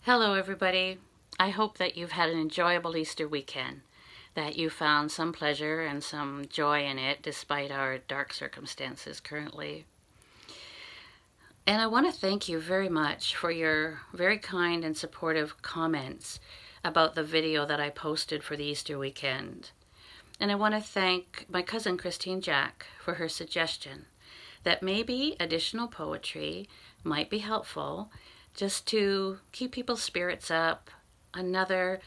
Hello, everybody. I hope that you've had an enjoyable Easter weekend, that you found some pleasure and some joy in it despite our dark circumstances currently. And I want to thank you very much for your very kind and supportive comments about the video that I posted for the Easter weekend. And I want to thank my cousin Christine Jack for her suggestion that maybe additional poetry might be helpful just to keep people's spirits up. Another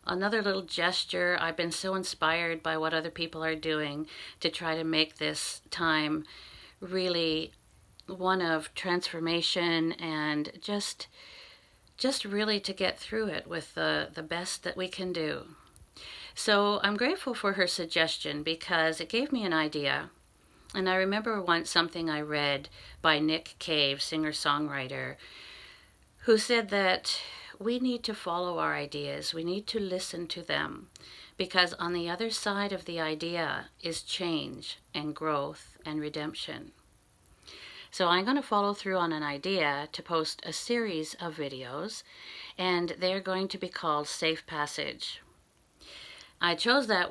little gesture. I've been so inspired by what other people are doing to try to make this time really one of transformation and just really to get through it with the best that we can do. So I'm grateful for her suggestion because it gave me an idea. And I remember once something I read by Nick Cave, singer-songwriter, who said that we need to follow our ideas. We need to listen to them because on the other side of the idea is change and growth and redemption. So I'm going to follow through on an idea to post a series of videos, and they're going to be called Safe Passage. I chose that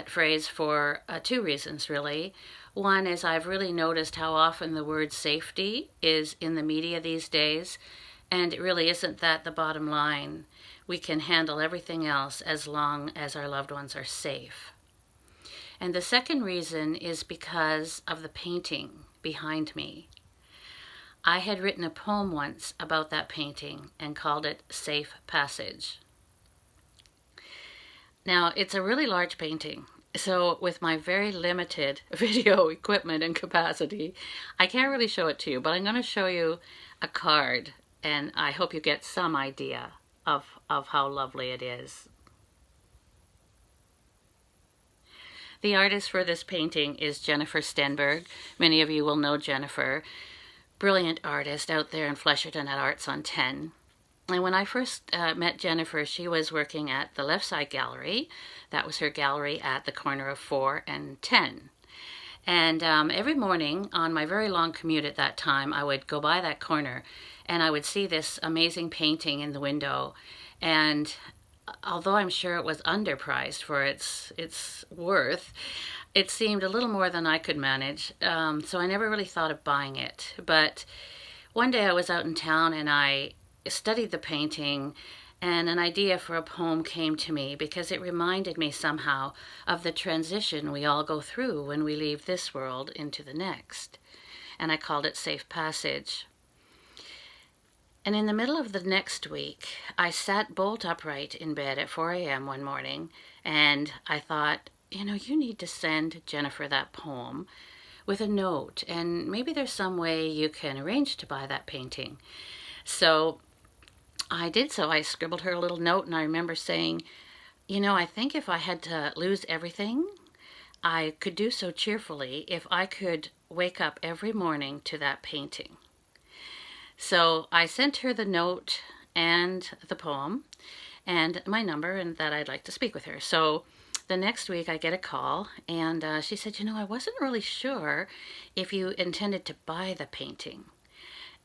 phrase for two reasons, really. One is I've really noticed how often the word safety is in the media these days, and it really isn't that the bottom line. We can handle everything else as long as our loved ones are safe. And the second reason is because of the painting behind me. I had written a poem once about that painting and called it Safe Passage. Now, it's a really large painting, so with my very limited video equipment and capacity, I can't really show it to you, but I'm going to show you a card, and I hope you get some idea of how lovely it is. The artist for this painting is Jennifer Stenberg. Many of you will know Jennifer. Brilliant artist out there in Flesherton at Arts on 10. And when I first met Jennifer, she was working at the Left Side Gallery. That was her gallery at the corner of 4 and 10. And every morning on my very long commute at that time, I would go by that corner and I would see this amazing painting in the window. And although I'm sure it was underpriced for its worth, it seemed a little more than I could manage. So I never really thought of buying it. But one day I was out in town and I studied the painting, and an idea for a poem came to me because it reminded me somehow of the transition we all go through when we leave this world into the next. And I called it Safe Passage. And in the middle of the next week, I sat bolt upright in bed at 4 a.m. one morning, and I thought, you need to send Jennifer that poem with a note, and maybe there's some way you can arrange to buy that painting. So I did so. I scribbled her a little note, and I remember saying, I think if I had to lose everything, I could do so cheerfully if I could wake up every morning to that painting. So I sent her the note and the poem and my number and that I'd like to speak with her. So the next week I get a call, and she said, I wasn't really sure if you intended to buy the painting.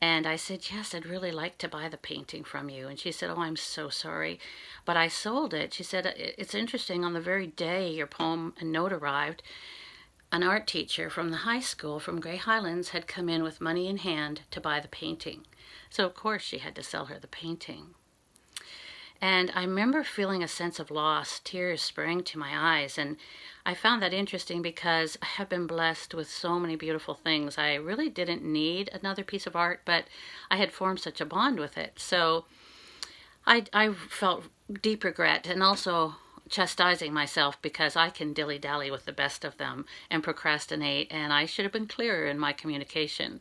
And I said, yes, I'd really like to buy the painting from you. And she said, oh, I'm so sorry, but I sold it. She said, it's interesting, on the very day your poem and note arrived, an art teacher from the high school from Grey Highlands had come in with money in hand to buy the painting. So, of course, she had to sell her the painting. And I remember feeling a sense of loss. Tears sprang to my eyes. And I found that interesting because I have been blessed with so many beautiful things. I really didn't need another piece of art, but I had formed such a bond with it. So I felt deep regret and also chastising myself because I can dilly-dally with the best of them and procrastinate, and I should have been clearer in my communication.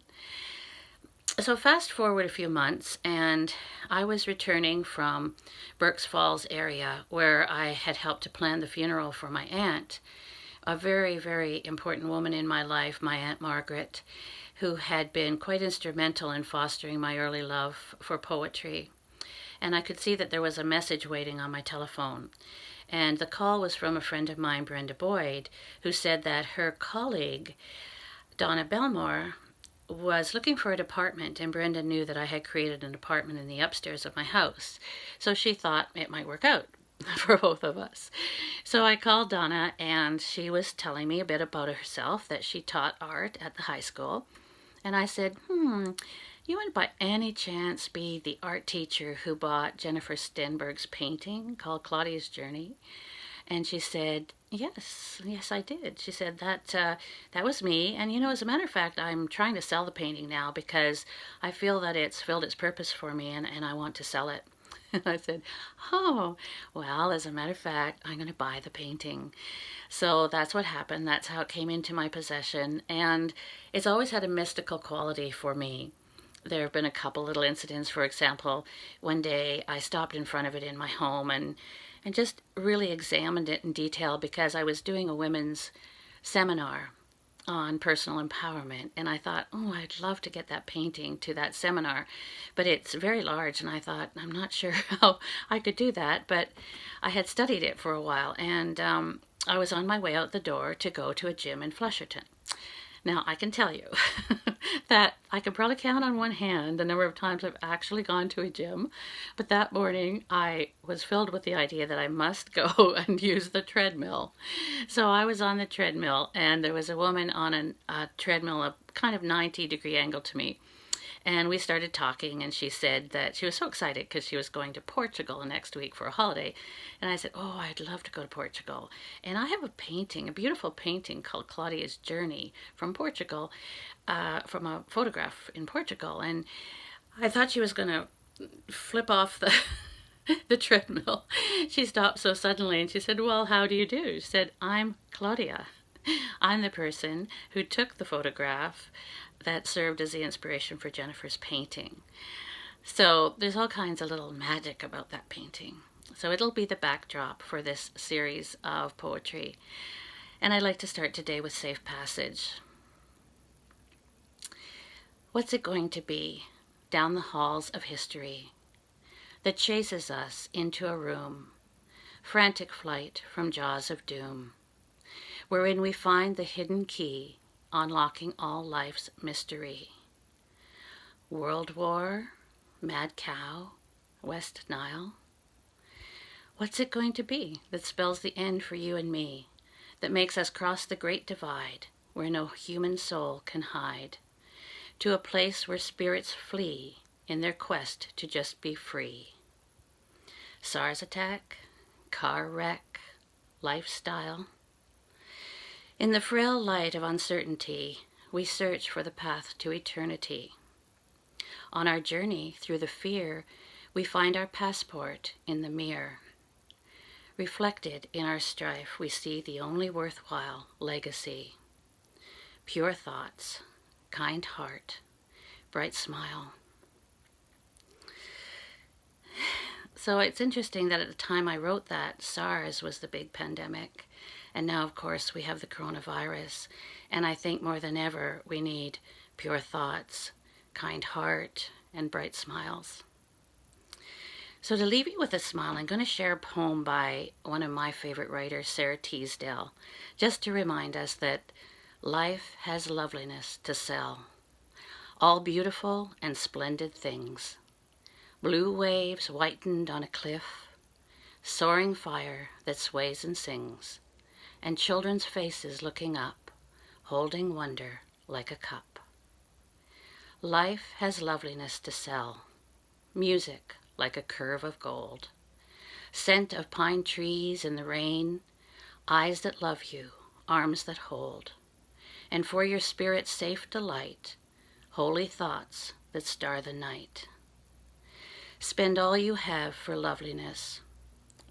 So fast forward a few months, and I was returning from Berks Falls area where I had helped to plan the funeral for my aunt, a very, very important woman in my life, my Aunt Margaret, who had been quite instrumental in fostering my early love for poetry. And I could see that there was a message waiting on my telephone. And the call was from a friend of mine, Brenda Boyd, who said that her colleague, Donna Belmore, was looking for a apartment, and Brenda knew that I had created an apartment in the upstairs of my house. So she thought it might work out for both of us. So I called Donna, and she was telling me a bit about herself, that she taught art at the high school. And I said, you wouldn't by any chance be the art teacher who bought Jennifer Stenberg's painting called Claudia's Journey? And she said, yes, I did. She said that was me. And, as a matter of fact, I'm trying to sell the painting now because I feel that it's filled its purpose for me, and I want to sell it. And I said, oh, well, as a matter of fact, I'm going to buy the painting. So that's what happened. That's how it came into my possession. And it's always had a mystical quality for me. There have been a couple little incidents. For example, one day I stopped in front of it in my home and just really examined it in detail because I was doing a women's seminar on personal empowerment, and I thought, oh, I'd love to get that painting to that seminar, but it's very large, and I thought, I'm not sure how I could do that, but I had studied it for a while, and I was on my way out the door to go to a gym in Flesherton. Now, I can tell you that I can probably count on one hand the number of times I've actually gone to a gym, but that morning I was filled with the idea that I must go and use the treadmill. So I was on the treadmill, and there was a woman on a treadmill, a kind of 90-degree angle to me. And we started talking, and she said that she was so excited because she was going to Portugal next week for a holiday. And I said, oh, I'd love to go to Portugal. And I have a painting, a beautiful painting called Claudia's Journey from Portugal, from a photograph in Portugal. And I thought she was going to flip off the treadmill. She stopped so suddenly, and she said, well, how do you do? She said, I'm Claudia. I'm the person who took the photograph that served as the inspiration for Jennifer's painting. So there's all kinds of little magic about that painting. So it'll be the backdrop for this series of poetry. And I'd like to start today with Safe Passage. What's it going to be down the halls of history that chases us into a room, frantic flight from jaws of doom, wherein we find the hidden key unlocking all life's mystery? World War, Mad Cow, West Nile. What's it going to be that spells the end for you and me, that makes us cross the great divide where no human soul can hide, to a place where spirits flee in their quest to just be free? SARS attack, car wreck, lifestyle. In the frail light of uncertainty, we search for the path to eternity. On our journey through the fear, we find our passport in the mirror. Reflected in our strife, we see the only worthwhile legacy. Pure thoughts, kind heart, bright smile. So it's interesting that at the time I wrote that, SARS was the big pandemic. And now, of course, we have the coronavirus. And I think more than ever, we need pure thoughts, kind heart, and bright smiles. So to leave you with a smile, I'm going to share a poem by one of my favorite writers, Sarah Teasdale, just to remind us that life has loveliness to sell. All beautiful and splendid things. Blue waves whitened on a cliff, soaring fire that sways and sings, and children's faces looking up, holding wonder like a cup. Life has loveliness to sell, music like a curve of gold, scent of pine trees in the rain, eyes that love you, arms that hold, and for your spirit's safe delight, holy thoughts that star the night. Spend all you have for loveliness,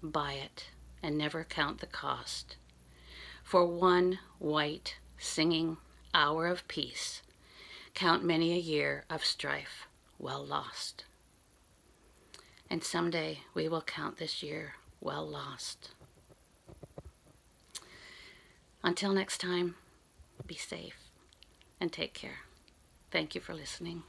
buy it, and never count the cost. For one white, singing hour of peace, count many a year of strife well lost. And someday we will count this year well lost. Until next time, be safe and take care. Thank you for listening.